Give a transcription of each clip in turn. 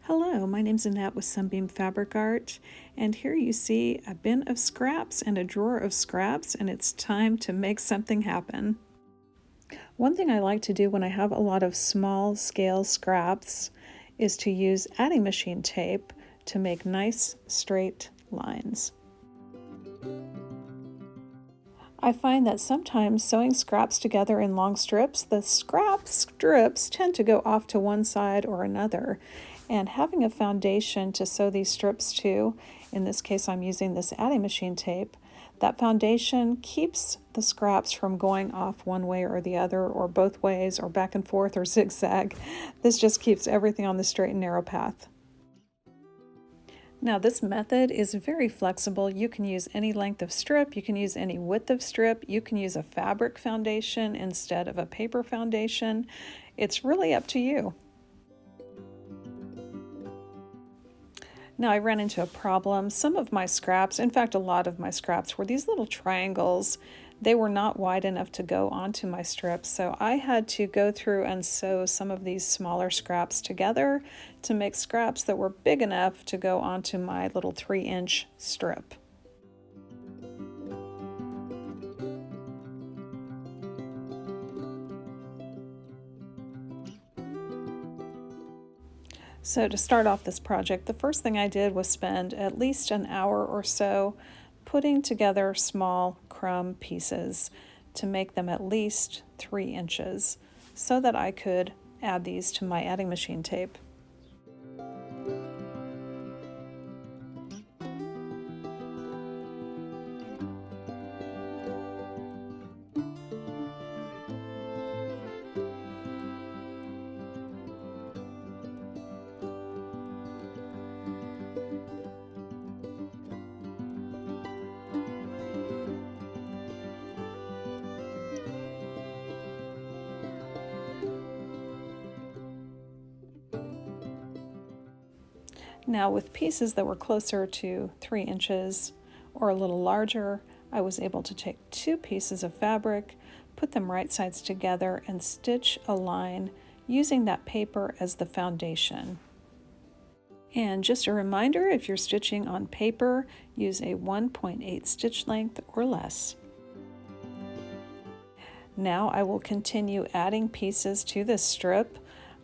Hello, my name's Annette with Sunbeam Fabric Art, and here you see a bin of scraps and a drawer of scraps, and it's time to make something happen. One thing I like to do when I have a lot of small scale scraps is to use adding machine tape to make nice straight lines. I find that sometimes sewing scraps together in long strips, the scrap strips tend to go off to one side or another. And having a foundation to sew these strips to, in this case I'm using this adding machine tape, that foundation keeps the scraps from going off one way or the other, or both ways, or back and forth, or zigzag. This just keeps everything on the straight and narrow path. Now this method is very flexible. You can use any length of strip, you can use any width of strip, you can use a fabric foundation instead of a paper foundation. It's really up to you. Now I ran into a problem. Some of my scraps, in fact a lot of my scraps, were these little triangles. They were not wide enough to go onto my strips, so I had to go through and sew some of these smaller scraps together to make scraps that were big enough to go onto my little 3-inch strip. So to start off this project, the first thing I did was spend at least an hour or so putting together small crumb pieces to make them at least 3 inches so that I could add these to my adding machine tape. Now with pieces that were closer to 3 inches or a little larger, I was able to take 2 pieces of fabric, put them right sides together, and stitch a line using that paper as the foundation. And just a reminder, if you're stitching on paper, use a 1.8 stitch length or less. Now I will continue adding pieces to this strip.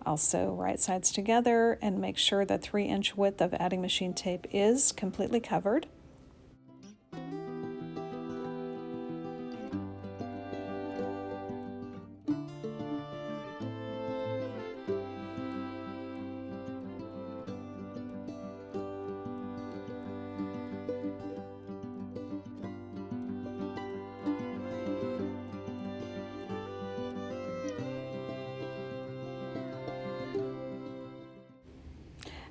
I'll sew right sides together and make sure the 3-inch width of adding machine tape is completely covered.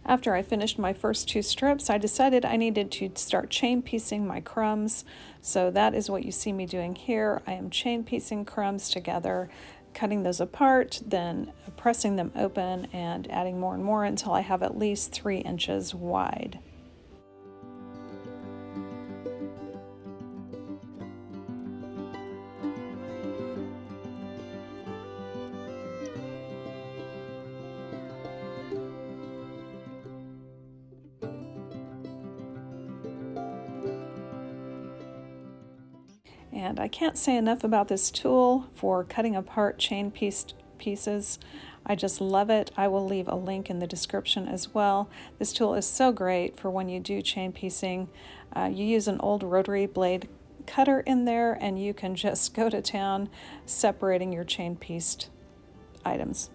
After I finished my first 2 strips, I decided I needed to start chain piecing my crumbs. So that is what you see me doing here. I am chain piecing crumbs together, cutting those apart, then pressing them open and adding more and more until I have at least 3 inches wide. And I can't say enough about this tool for cutting apart chain pieces. I just love it. I will leave a link in the description as well. This tool is so great for when you do chain piecing. You use an old rotary blade cutter in there and you can just go to town separating your chain pieced items.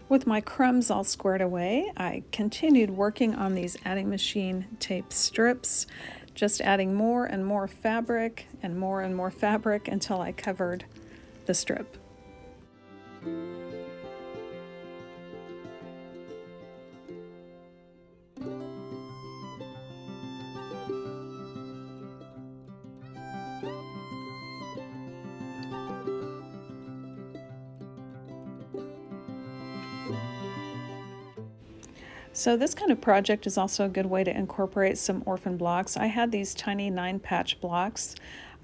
With my crumbs all squared away, I continued working on these adding machine tape strips, just adding more and more fabric until I covered the strip. So this kind of project is also a good way to incorporate some orphan blocks. I had these tiny 9-patch blocks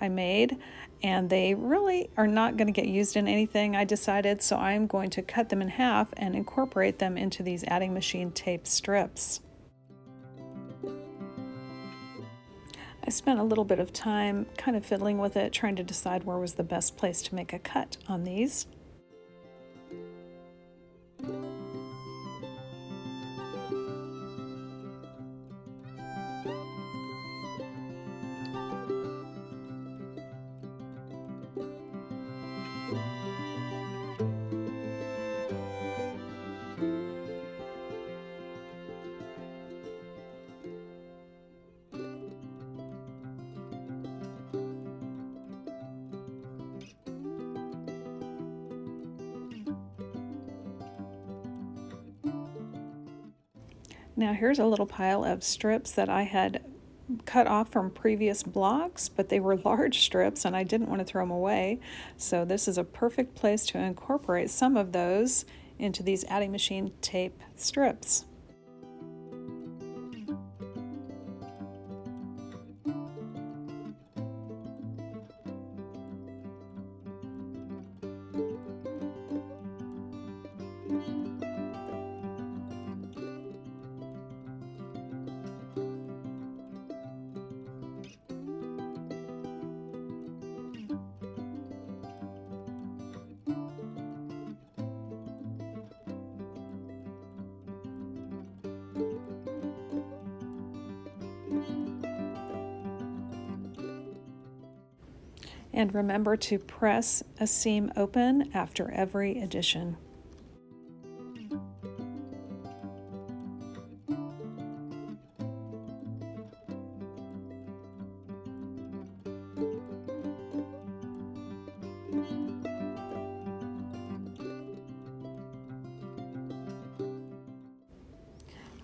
I made, and they really are not going to get used in anything, I decided, so I'm going to cut them in half and incorporate them into these adding machine tape strips. I spent a little bit of time kind of fiddling with it, trying to decide where was the best place to make a cut on these. Now here's a little pile of strips that I had cut off from previous blocks, but they were large strips and I didn't want to throw them away. So this is a perfect place to incorporate some of those into these adding machine tape strips. And remember to press a seam open after every addition.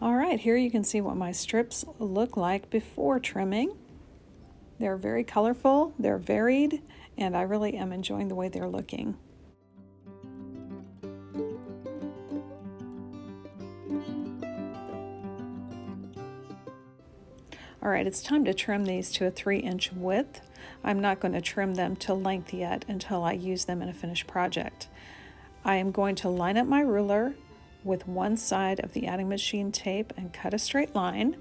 All right, here you can see what my strips look like before trimming. They're very colorful, they're varied, and I really am enjoying the way they're looking. All right, it's time to trim these to a 3-inch width. I'm not going to trim them to length yet until I use them in a finished project. I am going to line up my ruler with one side of the adding machine tape and cut a straight line.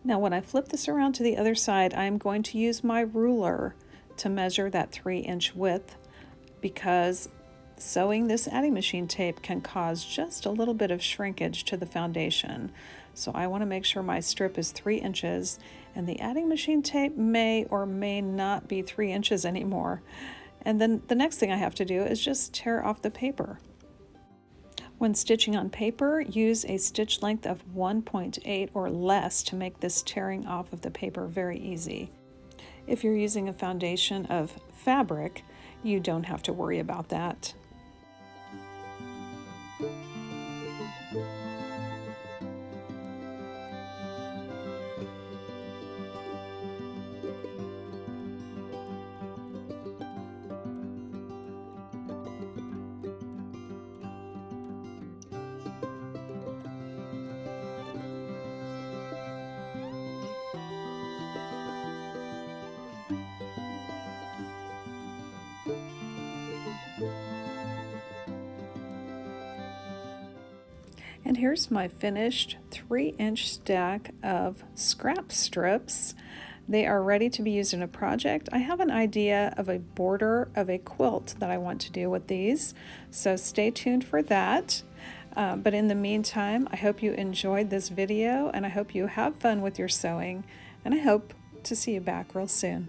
Now when I flip this around to the other side, I'm going to use my ruler to measure that 3-inch width, because sewing this adding machine tape can cause just a little bit of shrinkage to the foundation. So I want to make sure my strip is 3 inches, and the adding machine tape may or may not be 3 inches anymore. And then the next thing I have to do is just tear off the paper. When stitching on paper, use a stitch length of 1.8 or less to make this tearing off of the paper very easy. If you're using a foundation of fabric, you don't have to worry about that. And here's my finished 3-inch stack of scrap strips. They are ready to be used in a project. I have an idea of a border of a quilt that I want to do with these, so stay tuned for that. But in the meantime, I hope you enjoyed this video, and I hope you have fun with your sewing, and I hope to see you back real soon.